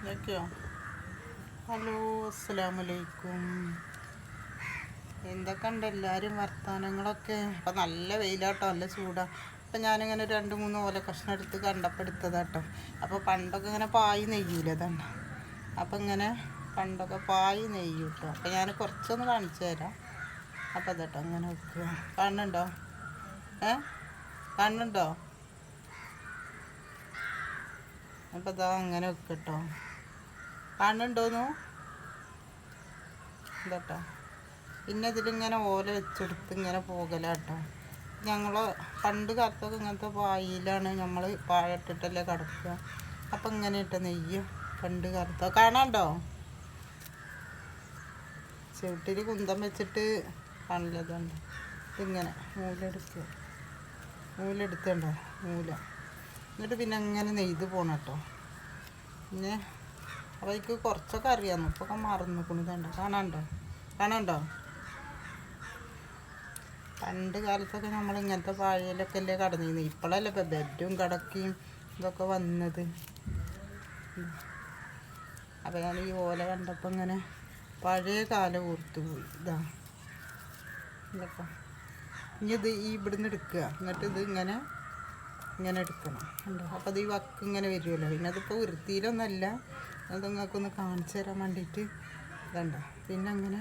ഇതൊക്കെയോ? Hello, അസ്സലാമലൈക്കും. എന്തൊക്കെ ഉണ്ട് എല്ലാവരും വർത്തമാനങ്ങളൊക്കെ? അപ്പം നല്ല വെയിലാട്ടോ, നല്ല ചൂടാ. അപ്പം ഞാനിങ്ങനെ 2-3 ഓല കഷ്ണം എടുത്ത് കണ്ടപ്പെടുത്തതാട്ടോ. അപ്പോൾ പണ്ടൊക്കെ ഇങ്ങനെ പായി നെയ്യൂല അതാണ്. അപ്പം ഇങ്ങനെ പണ്ടൊക്കെ പായി നെയ്യും കേട്ടോ. അപ്പം ഞാൻ കുറച്ചൊന്ന് കാണിച്ചു തരാം. അപ്പം അതാട്ടോ അങ്ങനെ വെക്കുക. കാണുന്നുണ്ടോ? കാണുന്നുണ്ടോ? അപ്പം ഇതാ അങ്ങനെ വെക്കട്ടോ. കാണുന്നുണ്ടോന്നു ഇതാട്ടോ. പിന്നെ ഇതിലിങ്ങനെ ഓല വെച്ചെടുത്ത് ഇങ്ങനെ പോകലാട്ടോ. ഞങ്ങൾ പണ്ട് കാലത്തൊക്കെ ഇങ്ങനത്തെ പായിലാണ് നമ്മൾ പായ ഇട്ടിട്ടല്ലേ കിടക്കുക. അപ്പം ഇങ്ങനെ ഇട്ട നെയ്യ് പണ്ട് കാലത്തോ കാണാണ്ടോ? ചവിട്ടിൽ കുന്തം വെച്ചിട്ട് കാണില്ലതുണ്ട്. ഇതിങ്ങനെ മൂലെടുത്തുണ്ടോ? എന്നിട്ട് പിന്നെ അങ്ങനെ നെയ്ത് പോകണം കേട്ടോ. പിന്നെ അപ്പോൾ എനിക്ക് കുറച്ചൊക്കെ അറിയാമെന്നു, ഇപ്പൊക്കെ മറന്നിക്കണതുണ്ടോ? കാണാണ്ടോ? പണ്ട് കാലത്തൊക്കെ നമ്മൾ ഇങ്ങനത്തെ പായയിലൊക്കെ അല്ലേ കടന്നിരുന്നു. ഇപ്പോഴല്ലേ ഇപ്പോൾ ബെഡും കിടക്കയും ഇതൊക്കെ വന്നത്. അപ്പോൾ ഞാൻ ഈ ഓല കണ്ടപ്പോൾ ഇങ്ങനെ പഴയ കാലം ഓർത്തു പോയി. ഇതൊക്കെ ഇനി ഇത് ഇവിടുന്ന് എടുക്കുക, എന്നിട്ട് ഇത് ഇങ്ങനെ എടുക്കണം ഉണ്ടോ. അപ്പോൾ അത് ഈ വക്ക് ഇങ്ങനെ വരുമല്ലോ. പിന്നെ അതിപ്പോൾ വൃത്തിയിലൊന്നുമല്ല, അത് നിങ്ങൾക്കൊന്ന് കാണിച്ചു തരാൻ വേണ്ടിയിട്ട് ഇതുണ്ടോ. പിന്നെ അങ്ങനെ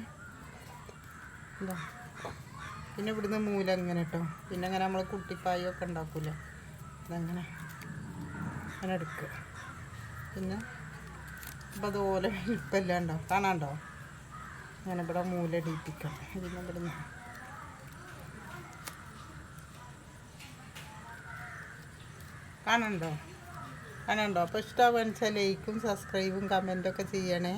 ഇതാ, പിന്നെ ഇവിടുന്ന് മൂല ഇങ്ങനെ കേട്ടോ. പിന്നെ അങ്ങനെ നമ്മൾ കുട്ടിപ്പായൊക്കെ ഉണ്ടാക്കൂലേ, അതങ്ങനെ എടുക്കുക. പിന്നെ ഇപ്പം അതുപോലെ ഇപ്പം ഉണ്ടോ? കാണാണ്ടോ? അങ്ങനെ ഇവിടെ മൂല ഇടിപ്പിക്കണം. പിന്നെ ഇവിടുന്ന് കാണുന്നുണ്ടോ? അപ്പോൾ ഇഷ്ടമാണെന്ന് വെച്ചാൽ ലൈക്കും സബ്സ്ക്രൈബും കമൻറ്റൊക്കെ ചെയ്യണേ.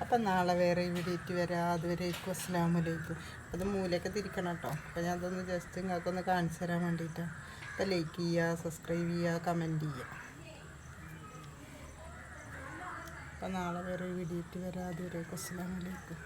അപ്പം നാളെ വേറെ വീഡിയോയിട്ട് വരാം. അതുവരേക്കും അസ്സലാമലൈക്കും. അത് മൂലയൊക്കെ തിരിക്കണം കേട്ടോ. അപ്പോൾ ഞാൻ അതൊന്ന് ജസ്റ്റ് നിങ്ങൾക്കൊന്ന് കാണിച്ചു തരാൻ വേണ്ടിയിട്ടാണ്. അപ്പോൾ ലൈക്ക് ചെയ്യുക, സബ്സ്ക്രൈബ് ചെയ്യുക, കമൻറ്റ് ചെയ്യുക. അപ്പം നാളെ വേറെ വീഡിയോയിട്ട് വരാം. അതുവരേക്കും അസ്സലാമലൈക്കും.